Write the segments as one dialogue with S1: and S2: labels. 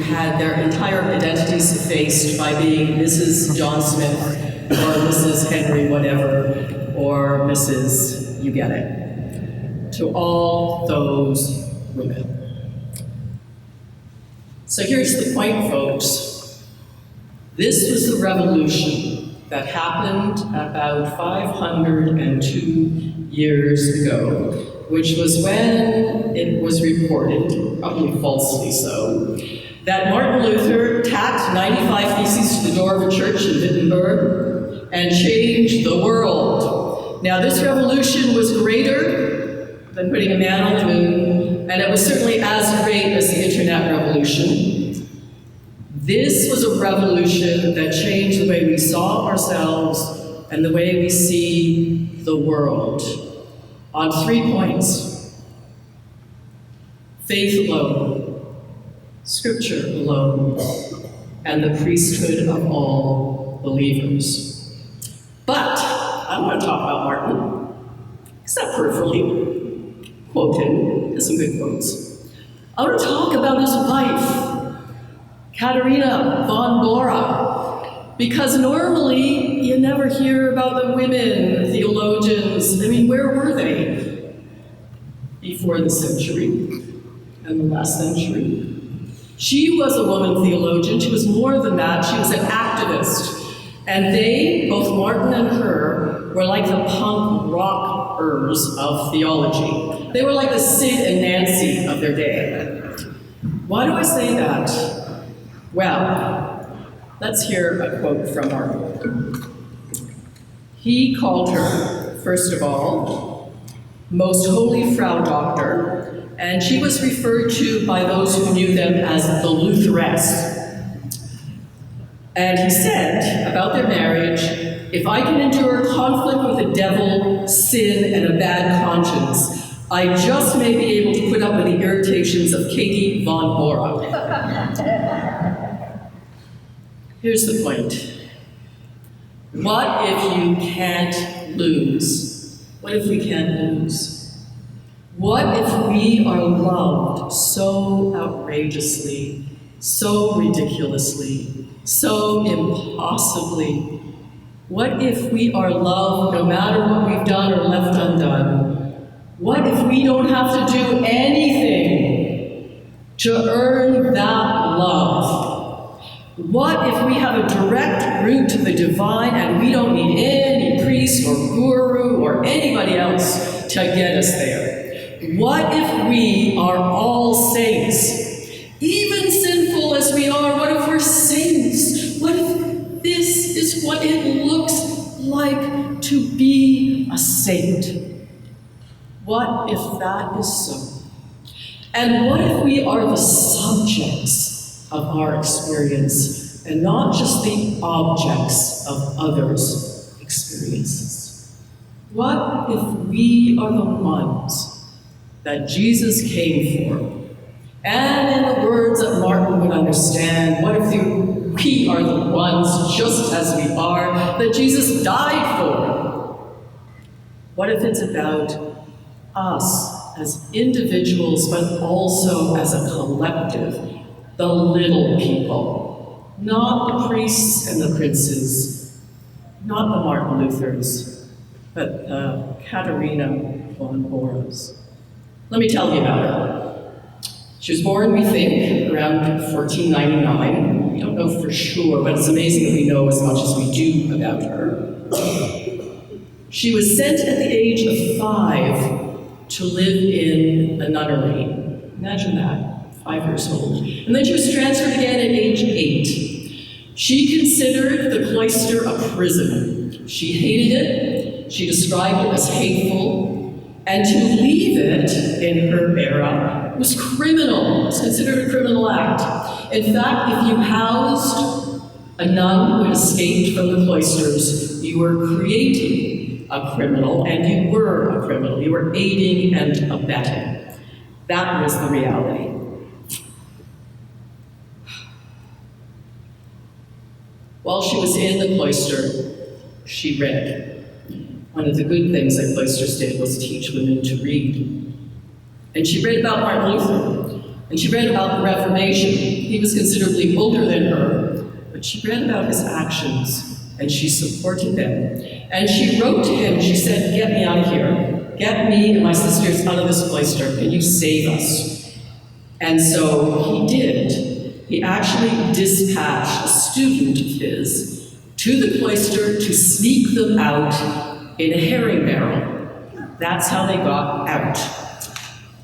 S1: had their entire identities effaced by being Mrs. John Smith or Mrs. Henry whatever or Mrs. you get it. To all those women. So here's the point, folks. This was the revolution that happened about 502 years ago, which was when it was reported, probably falsely so, that Martin Luther tacked 95 theses to the door of a church in Wittenberg and changed the world. Now, this revolution was greater than putting a man on the moon, and it was certainly as great as the internet revolution. This was a revolution that changed the way we saw ourselves and the way we see the world on 3 points: faith alone, scripture alone, and the priesthood of all believers. But I want to talk about Martin, except peripherally, quote him, there's some good quotes. I want to talk about his wife, Katharina Von Bora, because normally you never hear about the women theologians. I mean, where were they before the century and the last century? She was a woman theologian. She was more than that. She was an activist. And they, both Martin and her, were like the punk rockers of theology. They were like the Sid and Nancy of their day. Why do I say that? Well, let's hear a quote from Martin. He called her, first of all, Most Holy Frau Doctor, and she was referred to by those who knew them as the Lutheress. And he said about their marriage, if I can endure conflict with the devil, sin, and a bad conscience, I just may be able to put up with the irritations of Katie Von Bora. Here's the point. What if you can't lose? What if we can't lose? What if we are loved so outrageously, so ridiculously, so impossibly? What if we are loved no matter what we've done or left undone? What if we don't have to do anything to earn that love? What if we have a direct route to the divine and we don't need any priest or guru or anybody else to get us there? What if we are all saints? Even sinful as we are, what if we're saints? What if this is what it looks like to be a saint? What if that is so? And what if we are the subjects of our experience and not just the objects of others' experiences? What if we are the ones that Jesus came for? And in the words that Martin would understand, what if we are the ones, just as we are, that Jesus died for? What if it's about us as individuals, but also as a collective, the little people, not the priests and the princes, not the Martin Luthers, but the Katharina Von Boras. Let me tell you about her. She was born, we think, around 1499. We don't know for sure, but it's amazing that we know as much as we do about her. She was sent at the age of 5 to live in a nunnery. Imagine that, 5 years old. And then she was transferred again at age 8. She considered the cloister a prison. She hated it. She described it as hateful. And to leave it in her era was criminal. It was considered a criminal act. In fact, if you housed a nun who had escaped from the cloisters, you were creating a criminal, and you were a criminal. You were aiding and abetting. That was the reality. While she was in the cloister, she read. One of the good things that cloisters did was teach women to read. And she read about Martin Luther. And she read about the Reformation. He was considerably older than her, but she read about his actions, and she supported them. And she wrote to him, she said, "Get me out of here. Get me and my sisters out of this cloister. Can you save us?" And so he did. He actually dispatched a student of his to the cloister to sneak them out in a herring barrel. That's how they got out.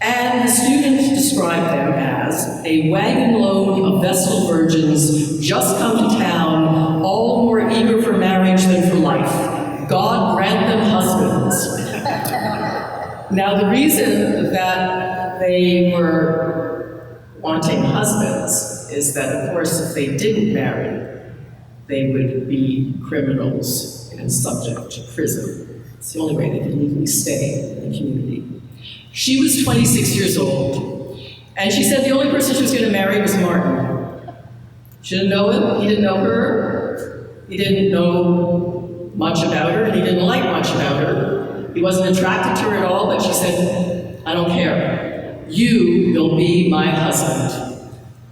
S1: And the student described them as a wagon load of Vestal virgins just come to town, all more eager for marriage than for life. God grant them husbands. Now, the reason that they were wanting husbands is that, of course, if they didn't marry, they would be criminals and subject to prison. It's the only way they could legally stay in the community. She was 26 years old, and she said the only person she was going to marry was Martin. She didn't know him, he didn't know her, he didn't know much about her, and he didn't like much about her. He wasn't attracted to her at all, but she said, "I don't care. You will be my husband."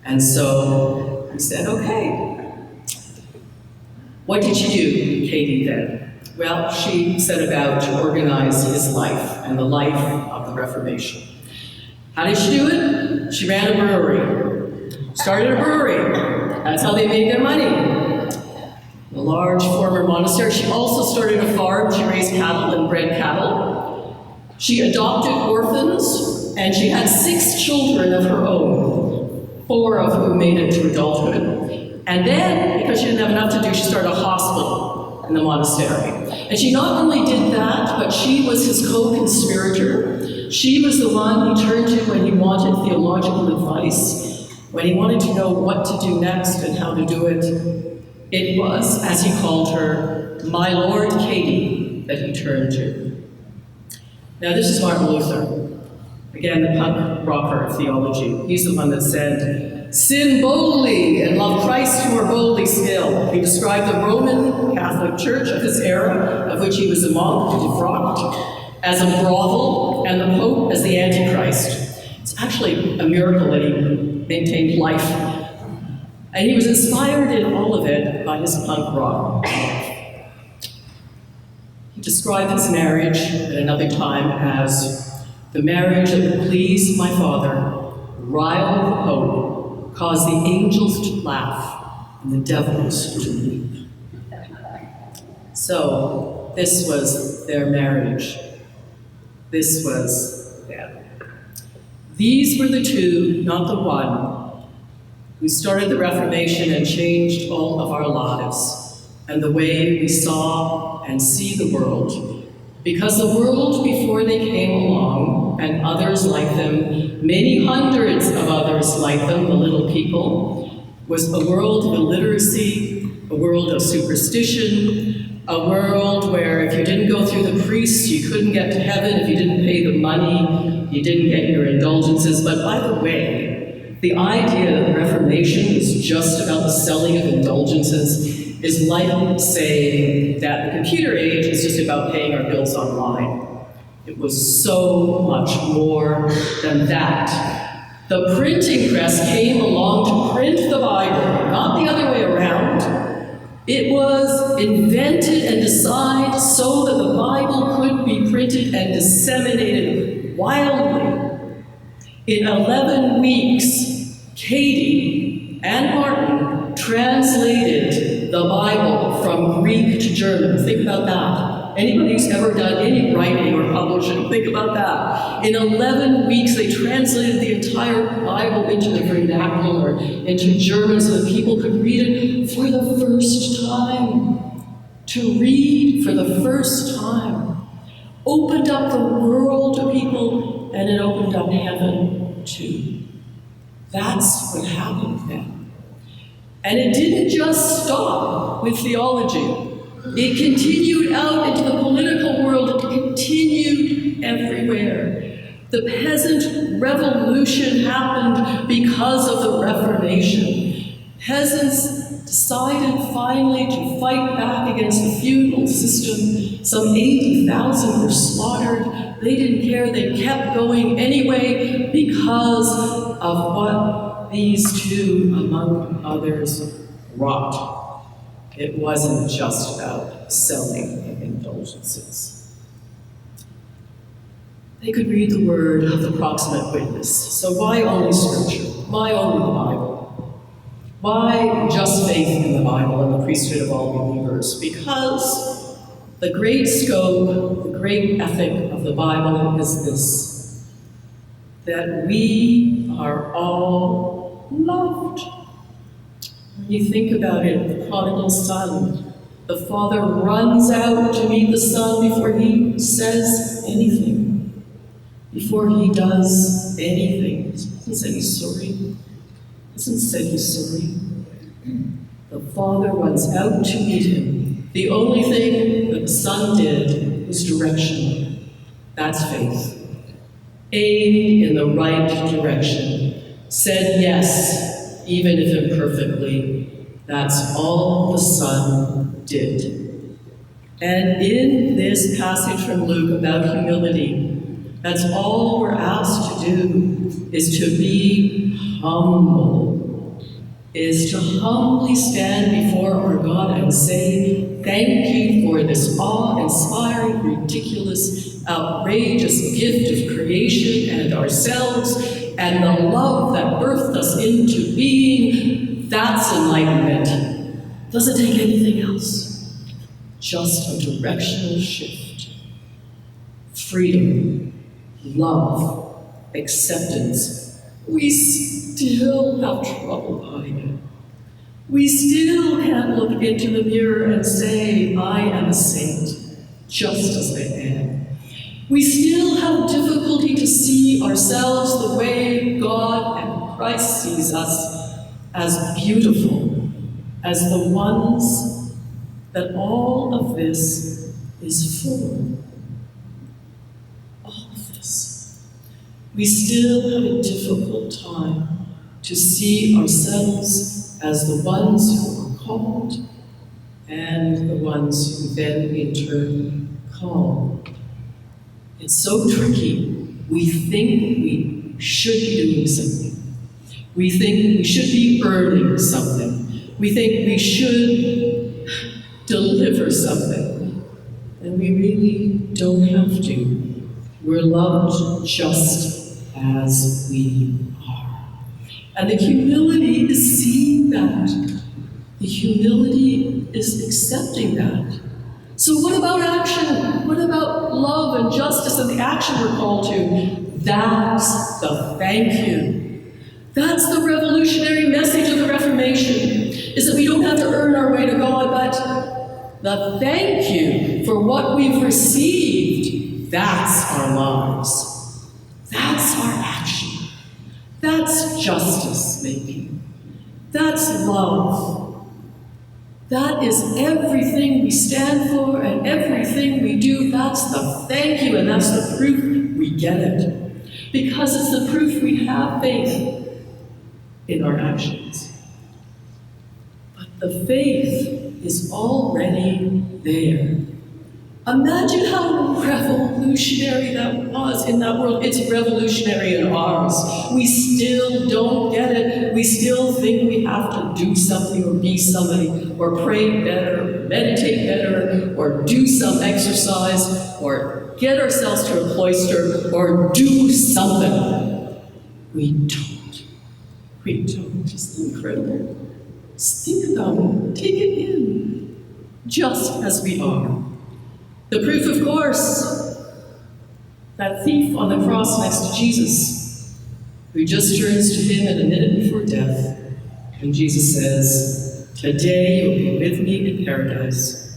S1: And so he said, "Okay." What did she do, Katie, then? Well, she set about to organize his life and the life of the Reformation. How did she do it? She ran a brewery, started a brewery. That's how they made their money. A large former monastery. She also started a farm. She raised cattle and bred cattle. She adopted orphans, and she had 6 children of her own, 4 of whom made it to adulthood. And then, because she didn't have enough to do, she started a hospital in the monastery. And she not only did that, but she was his co-conspirator. She was the one he turned to when he wanted theological advice, when he wanted to know what to do next and how to do it. It was, as he called her, my Lord Katie, that he turned to. Now, this is Martin Luther, again, the punk rocker of theology. He's the one that said, "Sin boldly and love Christ more boldly still." He described the Roman Catholic Church of his era, of which he was a monk who defrocked, as a brothel, and the Pope as the Antichrist. It's actually a miracle that he maintained life. And he was inspired in all of it by his punk rock. He described his marriage at another time as the marriage that would please my father, rile the Pope, cause the angels to laugh, and the devils to weep. So, this was their marriage. This was them. These were the two, not the one, who started the Reformation and changed all of our lives and the way we saw and see the world. Because the world before they came along, and others like them, many hundreds of others like them, the little people, was a world of illiteracy, a world of superstition, a world where if you didn't go through the priest, you couldn't get to heaven. If you didn't pay the money, you didn't get your indulgences. But by the way, the idea that the Reformation is just about the selling of indulgences is like saying that the computer age is just about paying our bills online. It was so much more than that. The printing press came along to print the Bible, not the other way around. It was invented and designed so that the Bible could be printed and disseminated wildly. In 11 weeks, Katie and Martin translated the Bible from Greek to German. Think about that. Anybody who's ever done any writing or publishing, think about that. In 11 weeks, they translated the entire Bible into the vernacular, into German, so that people could read it for the first time. To read for the first time. Opened up the world to people, and it opened up heaven too. That's what happened then. And it didn't just stop with theology. It continued out into the political world. It continued everywhere. The peasant revolution happened because of the Reformation. Peasants decided finally to fight back against the feudal system. Some 80,000 were slaughtered. They didn't care. They kept going anyway because of what these two, among others, wrought. It wasn't just about selling of indulgences. They could read the word of the proximate witness. So why only Scripture? Why only the Bible? Why just faith in the Bible and the priesthood of all believers? Because the great scope, the great ethic of the Bible is this, that we are all loved. When you think about it, the prodigal son, the father runs out to meet the son before he says anything, before he does anything. He doesn't say he's sorry. Doesn't say he's sorry. The father runs out to meet him. The only thing that the son did was direction. That's faith. Aimed in the right direction. Said yes, even if imperfectly. That's all the son did. And in this passage from Luke about humility, that's all we're asked to do, is to be humble, is to humbly stand before our God and say, thank you for this awe-inspiring, ridiculous, outrageous gift of creation and ourselves, and the love that birthed us into being. That's enlightenment. Doesn't take anything else. Just a directional shift. Freedom. Love, acceptance. We still have trouble hiding it. We still can't look into the mirror and say, I am a saint, just as I am. We still have difficulty to see ourselves the way God and Christ sees us, as beautiful, as the ones that all of this is for. We still have a difficult time to see ourselves as the ones who are called and the ones who then in turn call. It's so tricky. We think we should be doing something. We think we should be earning something. We think we should deliver something. And we really don't have to. We're loved just as we are. And the humility is seeing that. The humility is accepting that. So what about action? What about love and justice and the action we're called to? That's the thank you. That's the revolutionary message of the Reformation, is that we don't have to earn our way to God, but the thank you for what we've received, that's our lives. That's our action. That's justice making. That's love. That is everything we stand for and everything we do. That's the thank you, and that's the proof we get it. Because it's the proof we have faith in our actions. But the faith is already there. Imagine how revolutionary that was in that world. It's revolutionary in ours. We still don't get it. We still think we have to do something or be somebody or pray better, or meditate better, or do some exercise, or get ourselves to a cloister, or do something. We don't. We don't. It's incredible. Just think about it. Take it in. Just as we are. The proof, of course, that thief on the cross next to Jesus, who just turns to him in a minute before death, and Jesus says, today you'll be with me in paradise,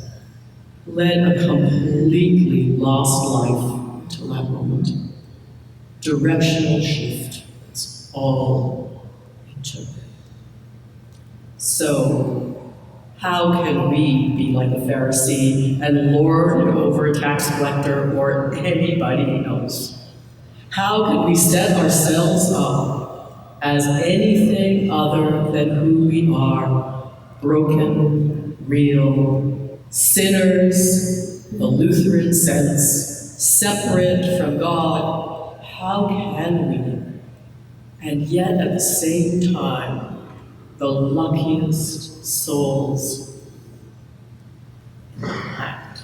S1: led a completely lost life until that moment. Directional shift. That's all it took. So, how can we be like a Pharisee and lord it over a tax collector or anybody else? How can we set ourselves up as anything other than who we are, broken, real, sinners, the Lutheran sense, separate from God, how can we? And yet at the same time, the luckiest souls in the planet.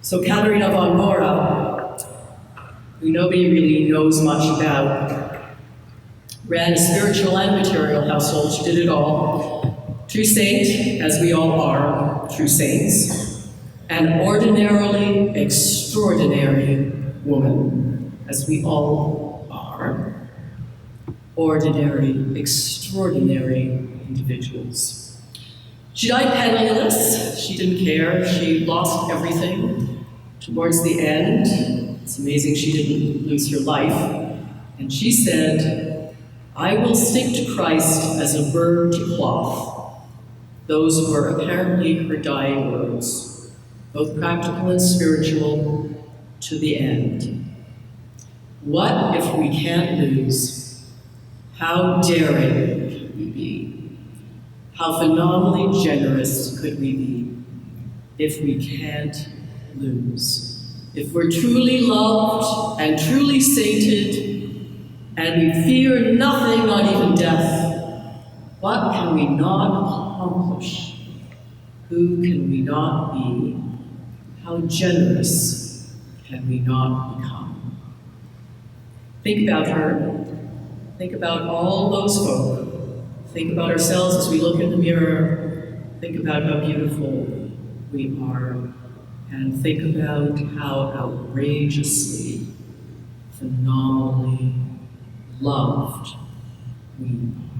S1: So Katharina Von Bora, who nobody really knows much about, ran a spiritual and material household. She did it all. True saint, as we all are, true saints. An ordinarily extraordinary woman, as we all are. Ordinary, extraordinary individuals. She died penniless. She didn't care. She lost everything. Towards the end, it's amazing she didn't lose her life. And she said, "I will stick to Christ as a bird to cloth." Those were apparently her dying words, both practical and spiritual, to the end. What if we can't lose? How daring could we be? How phenomenally generous could we be if we can't lose? If we're truly loved and truly sainted, and we fear nothing, not even death, what can we not accomplish? Who can we not be? How generous can we not become? Think about her. Think about all those folk. Think about ourselves as we look in the mirror. Think about how beautiful we are. And think about how outrageously, phenomenally loved we are.